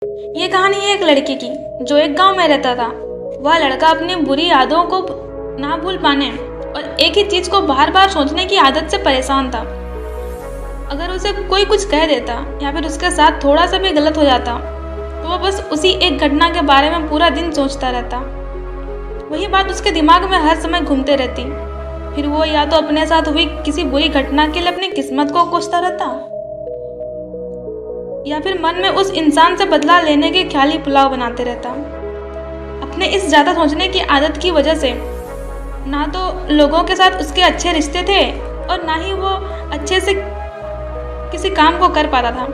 ये कहानी है एक लड़के की जो एक गांव में रहता था। वह लड़का अपनी बुरी यादों को ना भूल पाने और एक ही चीज को बार बार सोचने की आदत से परेशान था। अगर उसे कोई कुछ कह देता या फिर उसके साथ थोड़ा सा भी गलत हो जाता तो वह बस उसी एक घटना के बारे में पूरा दिन सोचता रहता। वही बात उसके दिमाग में हर समय घूमते रहती। फिर वो या तो अपने साथ हुई किसी बुरी घटना के लिए अपनी किस्मत को कोसता रहता या फिर मन में उस इंसान से बदला लेने के ख्याली पुलाव बनाते रहता। अपने इस ज़्यादा सोचने की आदत की वजह से ना तो लोगों के साथ उसके अच्छे रिश्ते थे और ना ही वो अच्छे से किसी काम को कर पाता था।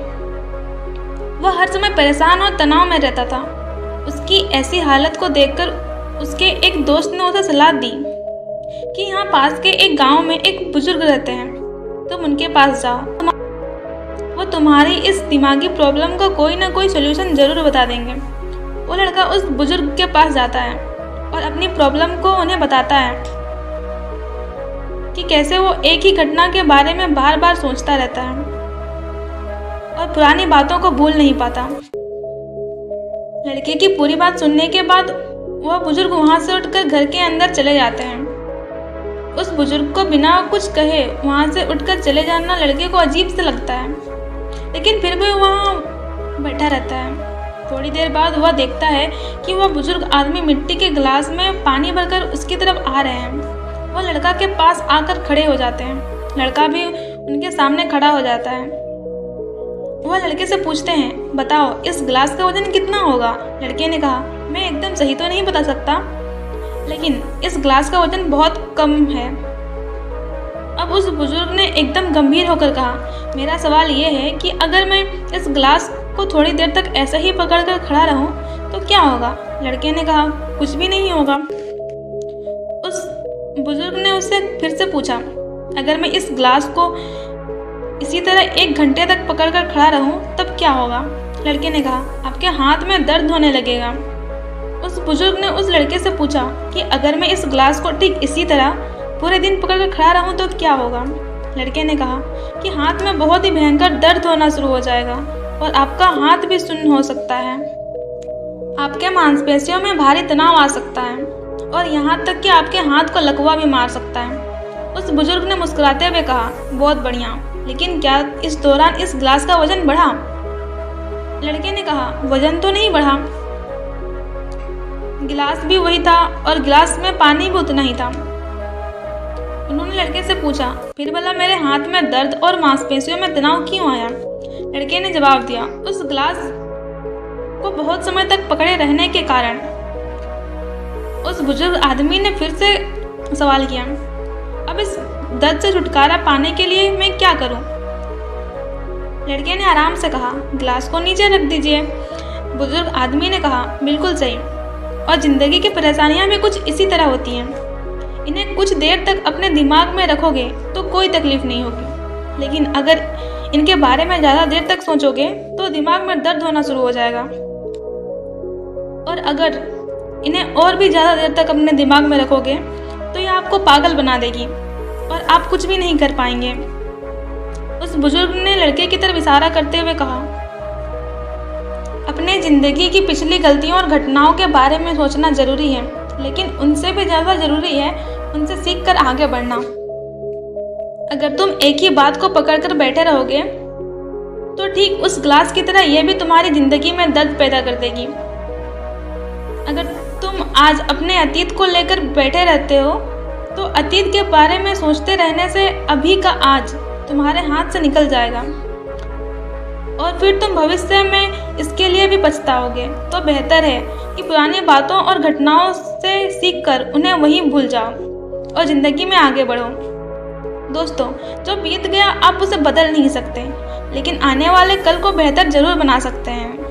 वह हर समय परेशान और तनाव में रहता था। उसकी ऐसी हालत को देखकर उसके एक दोस्त ने उसे सलाह दी कि यहाँ पास के एक गांव में एक बुजुर्ग रहते हैं, तुम उनके पास जाओ, वो तुम्हारी इस दिमागी प्रॉब्लम का कोई ना कोई सोल्यूशन जरूर बता देंगे। वो लड़का उस बुजुर्ग के पास जाता है और अपनी प्रॉब्लम को उन्हें बताता है कि कैसे वो एक ही घटना के बारे में बार बार सोचता रहता है और पुरानी बातों को भूल नहीं पाता। लड़के की पूरी बात सुनने के बाद वह बुजुर्ग वहां से उठकर घर के अंदर चले जाते हैं। उस बुजुर्ग को बिना कुछ कहे वहां से उठकर चले जाना लड़के को अजीब से लगता है, लेकिन फिर भी वहां बैठा रहता है। थोड़ी देर बाद वह देखता है कि वह बुजुर्ग आदमी मिट्टी के गिलास में पानी भरकर उसकी तरफ आ रहे हैं। वह लड़का के पास आकर खड़े हो जाते हैं। लड़का भी उनके सामने खड़ा हो जाता है। वह लड़के से पूछते हैं, बताओ इस गिलास का वजन कितना होगा? लड़के ने कहा, मैं एकदम सही तो नहीं बता सकता, लेकिन इस गिलास का वजन बहुत कम है। अब उस बुजुर्ग ने एकदम गंभीर होकर कहा, मेरा सवाल ये है कि अगर मैं इस गिलास को थोड़ी देर तक ऐसे ही पकड़कर खड़ा रहूं तो क्या होगा? लड़के ने कहा, कुछ भी नहीं होगा। उस बुजुर्ग ने उससे फिर से पूछा, अगर मैं इस गिलास को इसी तरह 1 घंटे तक पकड़कर खड़ा रहूं तब क्या होगा? लड़के ने कहा, आपके हाथ में दर्द होने लगेगा। उस बुजुर्ग ने उस लड़के से पूछा कि अगर मैं इस गिलास को ठीक इसी तरह पूरे दिन पकड़कर खड़ा रहूं तो क्या होगा? लड़के ने कहा कि हाथ में बहुत ही भयंकर दर्द होना शुरू हो जाएगा और आपका हाथ भी सुन्न हो सकता है। आपके मांसपेशियों में भारी तनाव आ सकता है और यहाँ तक कि आपके हाथ को लकवा भी मार सकता है। उस बुजुर्ग ने मुस्कुराते हुए कहा, बहुत बढ़िया, लेकिन क्या इस दौरान इस गिलास का वजन बढ़ा? लड़के ने कहा, वजन तो नहीं बढ़ा, गिलास भी वही था और गिलास में पानी भी उतना ही था। उन्होंने लड़के से पूछा, फिर भला मेरे हाथ में दर्द और मांसपेशियों में तनाव क्यों आया? लड़के ने जवाब दिया, उस गिलास को बहुत समय तक पकड़े रहने के कारण। उस बुजुर्ग आदमी ने फिर से सवाल किया, अब इस दर्द से छुटकारा पाने के लिए मैं क्या करूं? लड़के ने आराम से कहा, गिलास को नीचे रख दीजिए। बुजुर्ग आदमी ने कहा, बिल्कुल सही, और जिंदगी की परेशानियां भी कुछ इसी तरह होती हैं। इन्हें कुछ देर तक अपने दिमाग में रखोगे तो कोई तकलीफ नहीं होगी, लेकिन अगर इनके बारे में ज़्यादा देर तक सोचोगे तो दिमाग में दर्द होना शुरू हो जाएगा, और अगर इन्हें और भी ज़्यादा देर तक अपने दिमाग में रखोगे तो ये आपको पागल बना देगी और आप कुछ भी नहीं कर पाएंगे। उस बुजुर्ग ने लड़के की तरफ इशारा करते हुए कहा, अपने ज़िंदगी की पिछली गलतियों और घटनाओं के बारे में सोचना ज़रूरी है, लेकिन उनसे भी ज़्यादा ज़रूरी है उनसे सीखकर आगे बढ़ना। अगर तुम एक ही बात को पकड़कर बैठे रहोगे तो ठीक उस ग्लास की तरह यह भी तुम्हारी ज़िंदगी में दर्द पैदा कर देगी। अगर तुम आज अपने अतीत को लेकर बैठे रहते हो तो अतीत के बारे में सोचते रहने से अभी का आज तुम्हारे हाथ से निकल जाएगा और फिर तुम भविष्य में इसके लिए भी पछताओगे। तो बेहतर है कि पुरानी बातों और घटनाओं से सीखकर उन्हें वहीं भूल जाओ और ज़िंदगी में आगे बढ़ो। दोस्तों, जो बीत गया आप उसे बदल नहीं सकते, लेकिन आने वाले कल को बेहतर जरूर बना सकते हैं।